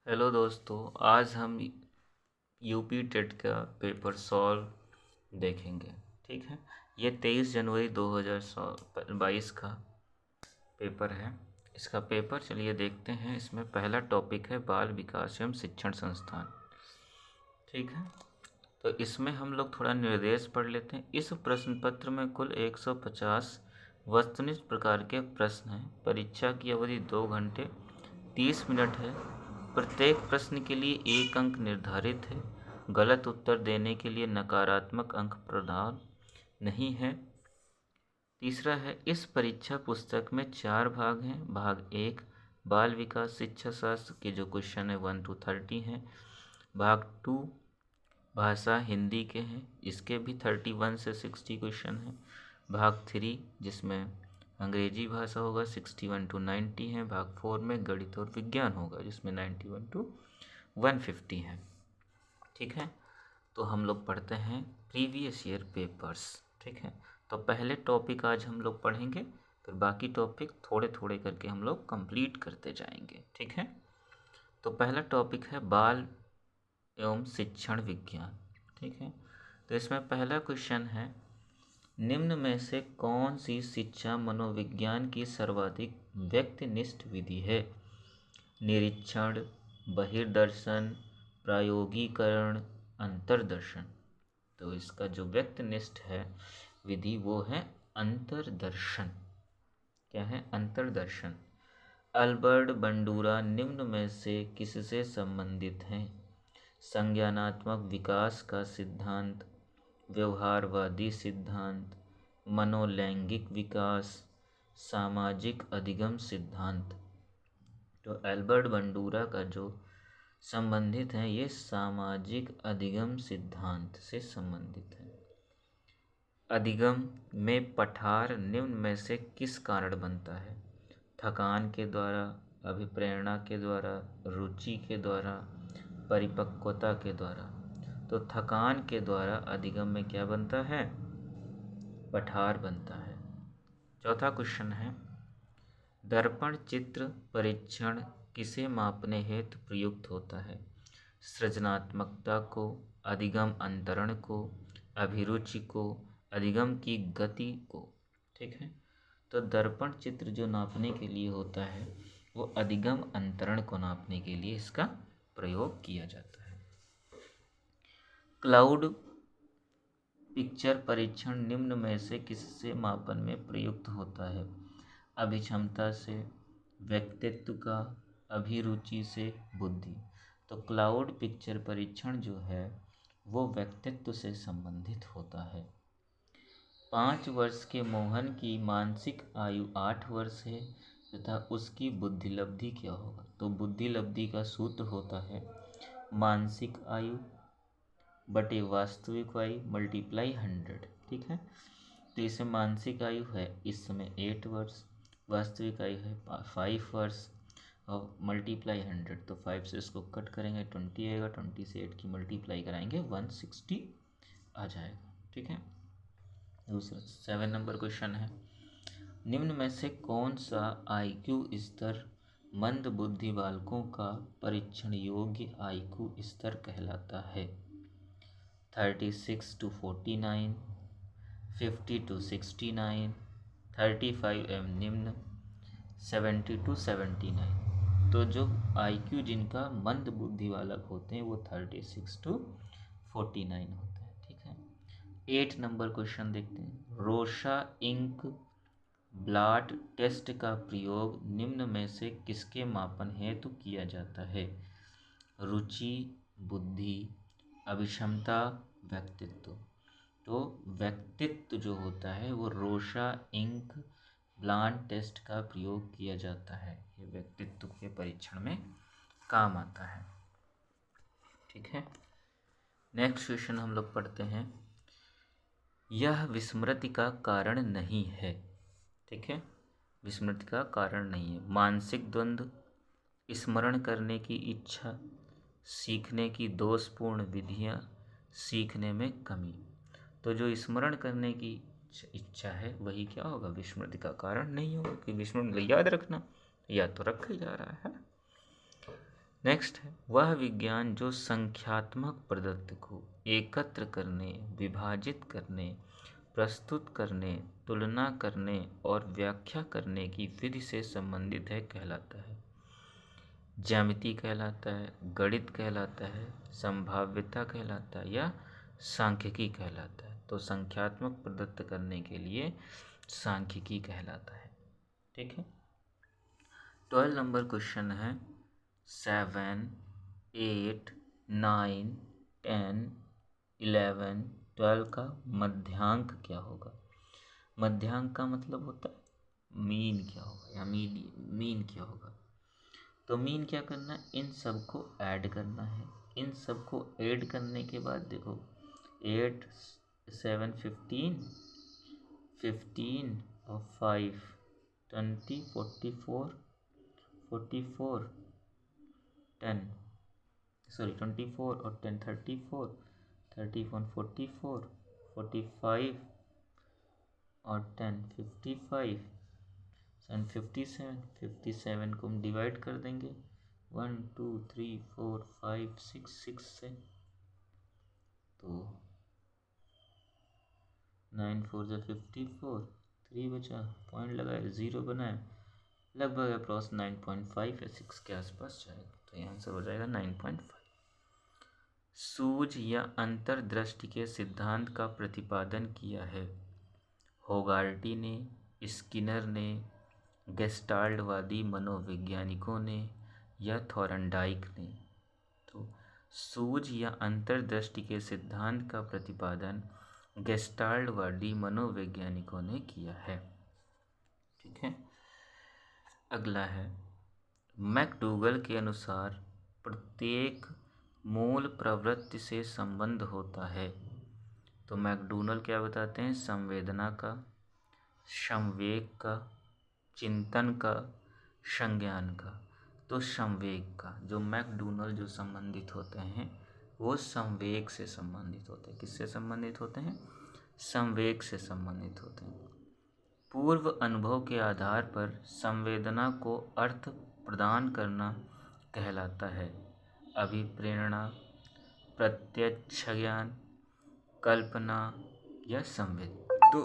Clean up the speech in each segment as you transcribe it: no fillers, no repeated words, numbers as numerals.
Hello दोस्तों, आज हम यूपी टेट का पेपर सॉल्व देखेंगे। ठीक है, ये 23 जनवरी 2022 का पेपर है। इसका पेपर चलिए देखते हैं। इसमें पहला टॉपिक है बाल विकास एवं शिक्षण संस्थान। ठीक है, तो इसमें हम लोग थोड़ा निर्देश पढ़ लेते हैं। इस प्रश्न पत्र में कुल 150 वस्तुनिष्ठ प्रकार के प्रश्न हैं। परीक्षा की अवधि 2 घंटे 30 मिनट है। प्रत्येक प्रश्न के लिए 1 अंक निर्धारित है। गलत उत्तर देने के लिए नकारात्मक अंक प्रदान नहीं है। तीसरा है, इस परीक्षा पुस्तक में 4 भाग हैं। भाग 1 बाल विकास शिक्षा शास्त्र के जो क्वेश्चन है 1 to 30 हैं। भाग 2 भाषा हिंदी के हैं, इसके भी 31 से 60 क्वेश्चन हैं। भाग 3 जिसमें अंग्रेजी भाषा होगा 61 to 90 है। भाग 4 में गणित और विज्ञान होगा जिसमें 91 to 150 है। ठीक है, तो हम लोग पढ़ते हैं प्रीवियस ईयर पेपर्स। ठीक है, तो पहले टॉपिक आज हम लोग पढ़ेंगे, फिर बाकी टॉपिक थोड़े थोड़े करके हम लोग कंप्लीट करते जाएंगे। ठीक है, तो पहला टॉपिक है बाल एवं शिक्षण विज्ञान। ठीक है, तो इसमें पहला क्वेश्चन है, निम्न में से कौन सी शिक्षा मनोविज्ञान की सर्वाधिक व्यक्तिनिष्ठ विधि है? निरीक्षण, बहिर्दर्शन, प्रायोगिकरण, अंतर्दर्शन। तो इसका जो व्यक्तिनिष्ठ है विधि वो है अंतर्दर्शन। क्या है? अंतर्दर्शन। अल्बर्ट बंडूरा निम्न में से किससे संबंधित हैं? संज्ञानात्मक विकास का सिद्धांत, व्यवहारवादी सिद्धांत, मनोलैंगिक विकास, सामाजिक अधिगम सिद्धांत। तो अल्बर्ट बंडूरा का जो संबंधित है ये सामाजिक अधिगम सिद्धांत से संबंधित है। अधिगम में पठार निम्न में से किस कारण बनता है? थकान के द्वारा, अभिप्रेरणा के द्वारा, रुचि के द्वारा, परिपक्वता के द्वारा। तो थकान के द्वारा अधिगम में क्या बनता है? पठार बनता है। चौथा क्वेश्चन है, दर्पण चित्र परीक्षण किसे मापने हेतु प्रयुक्त होता है? सृजनात्मकता को, अधिगम अंतरण को, अभिरुचि को, अधिगम की गति को। ठीक है, तो दर्पण चित्र जो नापने के लिए होता है वो अधिगम अंतरण को नापने के लिए इसका प्रयोग किया जाता है। क्लाउड पिक्चर परीक्षण निम्न में से किससे मापन में प्रयुक्त होता है? अभिक्षमता से, व्यक्तित्व का, अभिरुचि से, बुद्धि। तो क्लाउड पिक्चर परीक्षण जो है वो व्यक्तित्व से संबंधित होता है। 5 वर्ष के मोहन की मानसिक आयु 8 वर्ष है तथा उसकी बुद्धिलब्धि क्या होगा? तो बुद्धिलब्धि का सूत्र होता है मानसिक आयु बटे वास्तविक आयु मल्टीप्लाई 100। ठीक है, तो इसे मानसिक आयु है इस समय 8 वर्ष, वास्तविक आयु है 5 वर्ष और मल्टीप्लाई 100। तो 5 से इसको कट करेंगे 20 आएगा, 20 से 8 की मल्टीप्लाई कराएंगे 160 आ जाएगा। ठीक है, दूसरा 7 नंबर क्वेश्चन है, निम्न में से कौन सा IQ स्तर मंद बुद्धि बालकों का परीक्षण योग्य IQ स्तर कहलाता है? 36 to 49, 50 to 69, 35 एवं निम्न, 70 to 79। तो जो IQ जिनका मंद बुद्धि बालक होते हैं वो 36 to 49 होता है। ठीक है, 8 नंबर क्वेश्चन देखते हैं, रोशा इंक ब्लॉट टेस्ट का प्रयोग निम्न में से किसके मापन हेतु किया जाता है? रुचि, बुद्धि, अभिक्षमता, व्यक्तित्व। तो व्यक्तित्व जो होता है वो रोशा इंक ब्लॉट टेस्ट का प्रयोग किया जाता है। ये व्यक्तित्व के परीक्षण में काम आता है। ठीक है, नेक्स्ट क्वेश्चन हम लोग पढ़ते हैं, यह विस्मृति का कारण नहीं है। ठीक है, विस्मृति का कारण नहीं है। मानसिक द्वंद्व, स्मरण करने की इच्छा, सीखने की दोषपूर्ण विधियाँ, सीखने में कमी। तो जो स्मरण करने की इच्छा है वही क्या होगा? विस्मृति का कारण नहीं होगा, कि विस्मृति याद रखना या तो रखा ही जा रहा है। नेक्स्ट है वह विज्ञान जो संख्यात्मक पदार्थ को एकत्र करने, विभाजित करने, प्रस्तुत करने, तुलना करने और व्याख्या करने की विधि से संबंधित है कहलाता है। ज्यामिति कहलाता है, गणित कहलाता है, संभाव्यता कहलाता है या सांख्यिकी कहलाता है। तो संख्यात्मक पदार्थ करने के लिए सांख्यिकी कहलाता है। ठीक है। 12 नंबर क्वेश्चन है 7, 8, 9, 10, 11, 12 का मध्यांक क्या होगा। मध्यांक का मतलब होता है मीन क्या होगा या मीन क्या होगा। तो मीन क्या करना है, इन सबको ऐड करना है। इन सबको ऐड करने के बाद देखो 8, 7, 15, 15 और 5, 20, 44, 44, 10, सॉरी 24 और 10, 34, 31, 44, 45 और 10, 55 एंड 57। 57 को हम डिवाइड कर देंगे 1, 2, 3, 4, 5, 6 से। तो 9 4 जो 54, 3 बचा, पॉइंट लगाए, 0 बनाए, लगभग अप्रॉक्स 9.5 या 6 के आसपास जाएगा। तो ये आंसर हो जाएगा 9.5। सूझ या अंतर्दृष्टि के सिद्धांत का प्रतिपादन किया है होगार्टी ने, स्किनर ने, गेस्टाल्टवादी मनोवैज्ञानिकों ने या थॉर्नडाइक ने। तो सूझ या अंतर्दृष्टि के सिद्धांत का प्रतिपादन गेस्टाल्टवादी मनोवैज्ञानिकों ने किया है। ठीक है। अगला है मैकडूगल के अनुसार प्रत्येक मूल प्रवृत्ति से संबंध होता है। तो मैकडूगल क्या बताते हैं, संवेदना का, संवेग का, चिंतन का, संज्ञान का। तो संवेग का जो मैकडूगल जो संबंधित होते हैं वो संवेग से संबंधित होते हैं। किससे संबंधित होते हैं, संवेग से संबंधित होते हैं। पूर्व अनुभव के आधार पर संवेदना को अर्थ प्रदान करना कहलाता है। अभिप्रेरणा, प्रत्यक्ष ज्ञान, कल्पना या संवेद। तो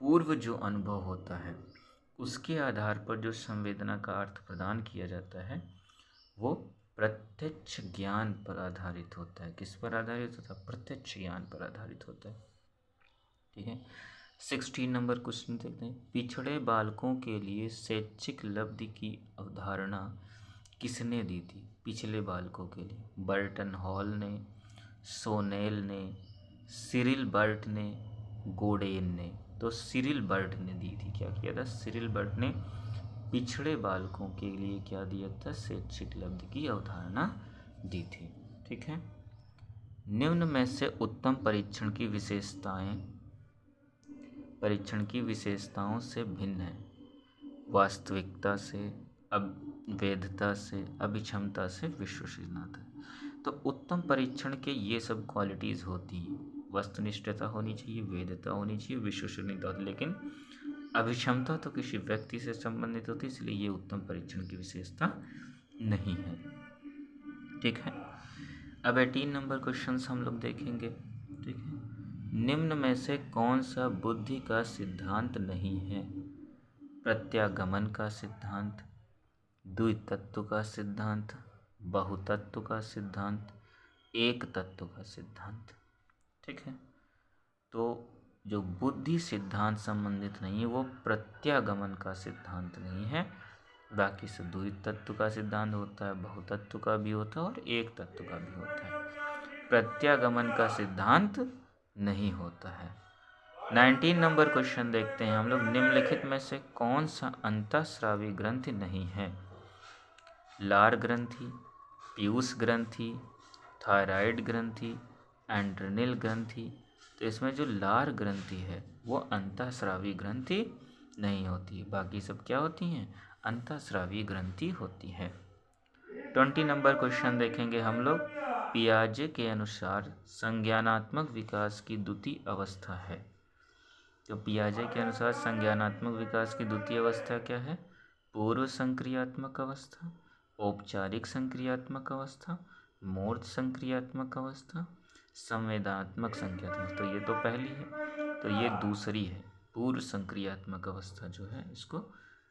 पूर्व जो अनुभव होता है उसके आधार पर जो संवेदना का अर्थ प्रदान किया जाता है वो प्रत्यक्ष ज्ञान पर आधारित होता है। किस पर आधारित होता है, प्रत्यक्ष ज्ञान पर आधारित होता है। ठीक है। 16 नंबर क्वेश्चन देखते हैं। पिछड़े बालकों के लिए शैक्षिक लब्धि की अवधारणा किसने दी थी। पिछले बालकों के लिए बर्टन हॉल ने, सोनेल ने, सिरिल बर्ट ने, गोडेन ने। तो सिरिल बर्ट ने दी थी। क्या किया था, सिरिल बर्ट ने पिछड़े बालकों के लिए क्या दिया था, शैक्षिक लब्धि की अवधारणा दी थी। ठीक है। निम्न में से उत्तम परीक्षण की विशेषताओं से भिन्न है। वास्तविकता से, अवैधता से, अभिक्षमता से, विश्वसनीयता। तो उत्तम परीक्षण के ये सब क्वालिटीज़ होती हैं। वस्तुनिष्ठता होनी चाहिए, वैधता होनी चाहिए, विश्वसनीयता। लेकिन अभिक्षमता तो किसी व्यक्ति से संबंधित होती है, इसलिए ये उत्तम परीक्षण की विशेषता नहीं है। ठीक है। अब 18 नंबर क्वेश्चन हम लोग देखेंगे। ठीक है। निम्न में से कौन सा बुद्धि का सिद्धांत नहीं है। प्रत्यागमन का सिद्धांत, द्वितत्व का सिद्धांत, बहुतत्व का सिद्धांत, एक तत्व का सिद्धांत। ठीक है। तो जो बुद्धि सिद्धांत संबंधित नहीं है वो प्रत्यागमन का सिद्धांत नहीं है। बाकी सब द्वितत्व का सिद्धांत होता है, बहुतत्व का भी होता है और एक तत्व का भी होता है। प्रत्यागमन का सिद्धांत नहीं होता है। 19 नंबर क्वेश्चन देखते हैं हम लोग। निम्नलिखित में से कौन सा अंतःस्रावी ग्रंथि नहीं है। लार ग्रंथि, पीयूष ग्रंथि, थायराइड ग्रंथि, एंड्रेनल ग्रंथि। तो इसमें जो लार ग्रंथि है वो अंतःस्रावी ग्रंथि नहीं होती है। बाकी सब क्या होती हैं, अंतःस्रावी ग्रंथि होती है। 20 नंबर क्वेश्चन देखेंगे हम लोग। पियाजे के अनुसार संज्ञानात्मक विकास की द्वितीय अवस्था है। तो पियाजे के अनुसार संज्ञानात्मक विकास की द्वितीय अवस्था क्या है, पूर्व संक्रियात्मक अवस्था, औपचारिक संक्रियात्मक अवस्था, मूर्त संक्रियात्मक अवस्था, संवेदनात्मक संक्रियात्मक। तो ये तो पहली है, तो ये दूसरी है। पूर्व संक्रियात्मक अवस्था जो है इसको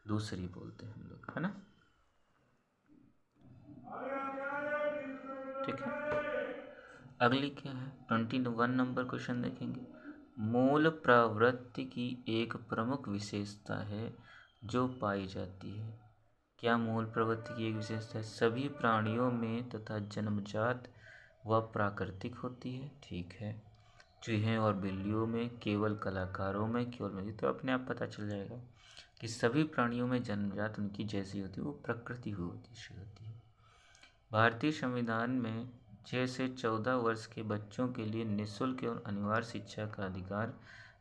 दूसरी बोलते हैं हम लोग, है ना। ठीक है, अगली क्या है, 21 नंबर क्वेश्चन देखेंगे। मूल प्रवृत्ति की एक प्रमुख विशेषता है जो पाई जाती है। क्या मूल प्रवृत्ति की एक विशेषता है? सभी प्राणियों में तथा जन्मजात व प्राकृतिक होती है। ठीक है, चूहे और बिल्लियों में, केवल कलाकारों में, केवल में। तो अपने आप पता चल जाएगा कि सभी प्राणियों में जन्मजात उनकी जैसी होती है, वो प्रकृति होती है। भारतीय संविधान में 6 से 14 वर्ष के बच्चों के लिए निःशुल्क एवं अनिवार्य शिक्षा का अधिकार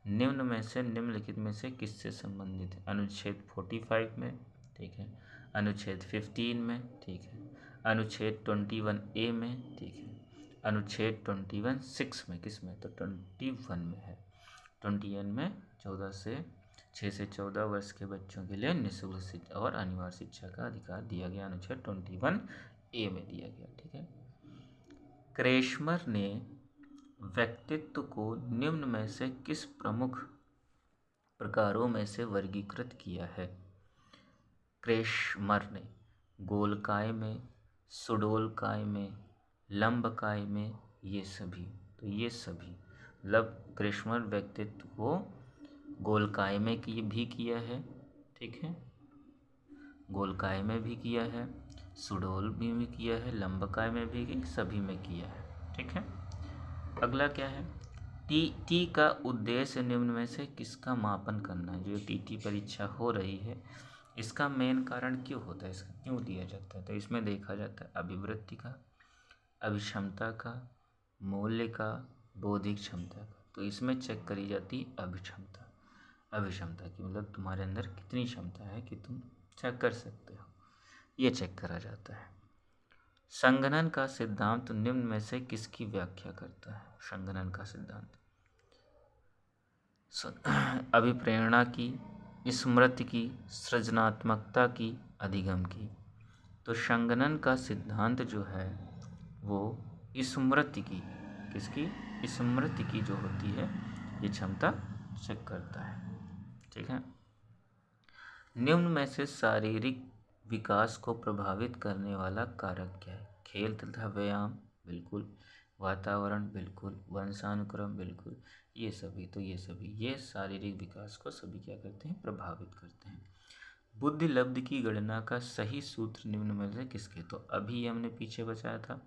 निम्न में से निम्नलिखित में से किससे संबंधित है? अनुच्छेद 45 में, ठीक है, अनुच्छेद 15 में, ठीक है, अनुच्छेद 21A में, ठीक है, अनुच्छेद 21(6) में। किस में? तो 21 में है। 21 में 6 से 14 वर्ष के बच्चों के लिए निःशुल्क शिक्षा और अनिवार्य शिक्षा का अधिकार दिया गया, अनुच्छेद 21A में दिया गया। ठीक है, क्रेशमर ने व्यक्तित्व को निम्न में से किस प्रमुख प्रकारों में से वर्गीकृत किया है? क्रेशमर ने गोलकाय में, सुडोलकाय में, लंबकाय में, ये सभी। तो ये सभी मतलब क्रेशमर व्यक्तित्व को गोलकाय में भी किया है, ठीक है, गोलकाय में भी किया है, सुडोल में भी किया है, लंबकाय में भी, सभी में किया है। ठीक है, अगला क्या है, टी का उद्देश्य निम्न में से किसका मापन करना है? जो टी परीक्षा हो रही है इसका मेन कारण क्यों होता है, इसका क्यों दिया जाता है? तो इसमें देखा जाता है अभिवृत्ति का, अभिक्षमता का, मूल्य का, बौद्धिक क्षमता का। तो इसमें चेक करी जाती अभिक्षमता। अभिक्षमता की मतलब तुम्हारे अंदर कितनी क्षमता है कि तुम चेक कर सकते हो, ये चेक करा जाता है। संघनन का सिद्धांत निम्न में से किसकी व्याख्या करता है? संघनन का सिद्धांत अभिप्रेरणा की, स्मृति की, सृजनात्मकता की, अधिगम की। तो संघनन का सिद्धांत जो है वो स्मृति की, किसकी? स्मृति की जो होती है ये क्षमता चेक करता है। ठीक है, निम्न में से शारीरिक विकास को प्रभावित करने वाला कारक क्या है? खेल तथा व्यायाम, बिल्कुल, वातावरण, बिल्कुल, वंशानुक्रम, बिल्कुल, ये सभी। तो ये सभी ये शारीरिक विकास को सभी क्या करते हैं? प्रभावित करते हैं। बुद्धि लब्धि की गणना का सही सूत्र निम्न में से किसके? तो अभी हमने पीछे बचाया था,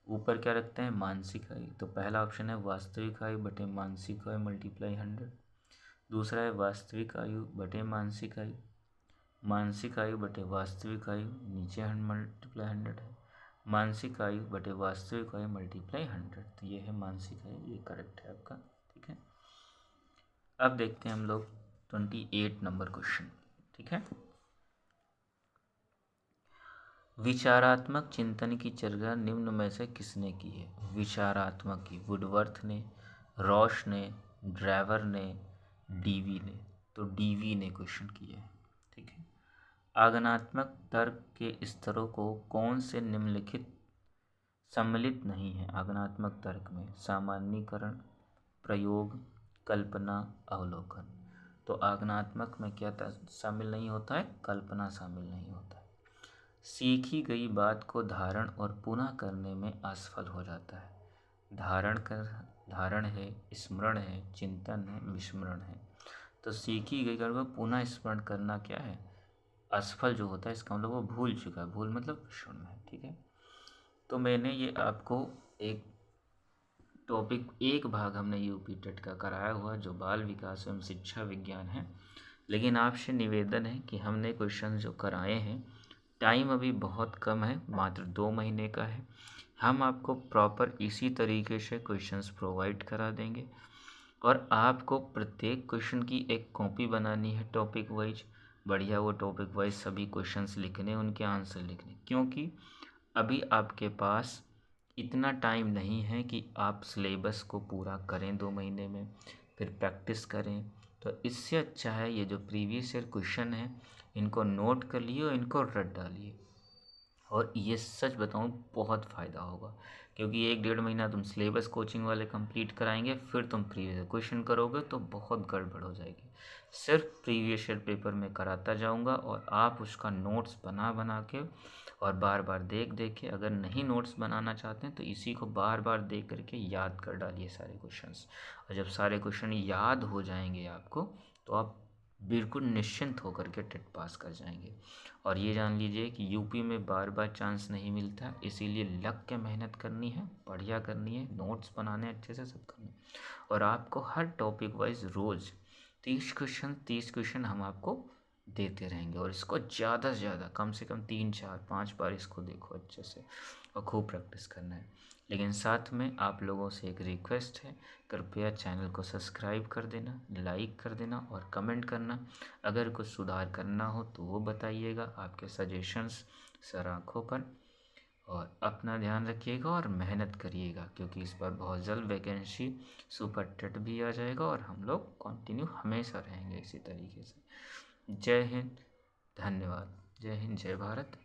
ऊपर क्या रखते हैं? मानसिक आयु। तो पहला ऑप्शन है वास्तविक आयु बटे मानसिक आयु मल्टीप्लाई 100। दूसरा है वास्तविक आयु बटे मानसिक आयु, मानसिक आयु बटे वास्तविक आयु, नीचे मल्टीप्लाई 100 है, मानसिक आयु बटे वास्तविक आयु मल्टीप्लाई 100। तो ये है मानसिक आयु, ये करेक्ट है आपका। ठीक है, अब देखते हैं हम लोग 28 नंबर क्वेश्चन। ठीक है, विचारात्मक चिंतन की चर्चा निम्न में से किसने की है? विचारात्मक की वुडवर्थ ने, रॉश ने, ड्राइवर ने, डीवी ने। तो डीवी ने क्वेश्चन किया है। ठीक है, आगमनात्मक तर्क के स्तरों को कौन से निम्नलिखित सम्मिलित नहीं है? आगमनात्मक तर्क में सामान्यीकरण, प्रयोग, कल्पना, अवलोकन। तो आगमनात्मक में क्या शामिल नहीं होता है? कल्पना शामिल नहीं होता है। सीखी गई बात को धारण और पुनः करने में असफल हो जाता है। धारण है, स्मरण है, चिंतन है, विस्मरण है। तो सीखी गई बात को पुनः स्मरण करना क्या है? असफल जो होता है, इसका मतलब वो भूल चुका है। भूल मतलब विस्मरण है। ठीक है, तो मैंने ये आपको एक टॉपिक, एक भाग हमने यूपी टेट का कराया हुआ जो बाल विकास एवं शिक्षा विज्ञान है, लेकिन आपसे निवेदन है कि हमने क्वेश्चन जो कराए हैं, टाइम अभी बहुत कम है, मात्र 2 महीने का है। हम आपको प्रॉपर इसी तरीके से क्वेश्चंस प्रोवाइड करा देंगे और आपको प्रत्येक क्वेश्चन की एक कॉपी बनानी है टॉपिक वाइज। बढ़िया वो टॉपिक वाइज सभी क्वेश्चंस लिखने, उनके आंसर लिखने, क्योंकि अभी आपके पास इतना टाइम नहीं है कि आप सिलेबस को पूरा करें 2 महीने में, फिर प्रैक्टिस करें। तो इससे अच्छा है ये जो प्रीवियस ईयर क्वेश्चन है इनको नोट कर लिए और इनको रट डालिए। और ये सच बताऊँ बहुत फ़ायदा होगा, क्योंकि 1 डेढ़ महीना तुम सिलेबस कोचिंग वाले कंप्लीट कराएंगे, फिर तुम प्रीवियस क्वेश्चन करोगे तो बहुत गड़बड़ हो जाएगी। सिर्फ प्रीवियस ईयर पेपर में कराता जाऊंगा और आप उसका नोट्स बना बना के और बार बार देख देख के, अगर नहीं नोट्स बनाना चाहते हैं तो इसी को बार बार देख करके याद कर डालिए सारे क्वेश्चंस। और जब सारे क्वेश्चन याद हो जाएंगे आपको, तो आप बिल्कुल निश्चिंत होकर के टेट पास कर जाएंगे। और ये जान लीजिए कि यूपी में बार बार चांस नहीं मिलता, इसीलिए लग के मेहनत करनी है, बढ़िया करनी है, नोट्स बनाने अच्छे से सब करना है। और आपको हर टॉपिक वाइज रोज़ 30 क्वेश्चन हम आपको देते रहेंगे, और इसको ज़्यादा से ज़्यादा कम से कम 3 4 5 बार इसको देखो अच्छे से, और खूब प्रैक्टिस करना है। लेकिन साथ में आप लोगों से एक रिक्वेस्ट है, कृपया चैनल को सब्सक्राइब कर देना, लाइक कर देना और कमेंट करना। अगर कुछ सुधार करना हो तो वो बताइएगा, आपके सजेशंस सर आँखों पर। और अपना ध्यान रखिएगा और मेहनत करिएगा, क्योंकि इस बार बहुत जल्द वैकेंसी सुपर टेट भी आ जाएगा और हम लोग कंटिन्यू हमेशा रहेंगे इसी तरीके से। जय हिंद, धन्यवाद। जय हिंद, जय भारत।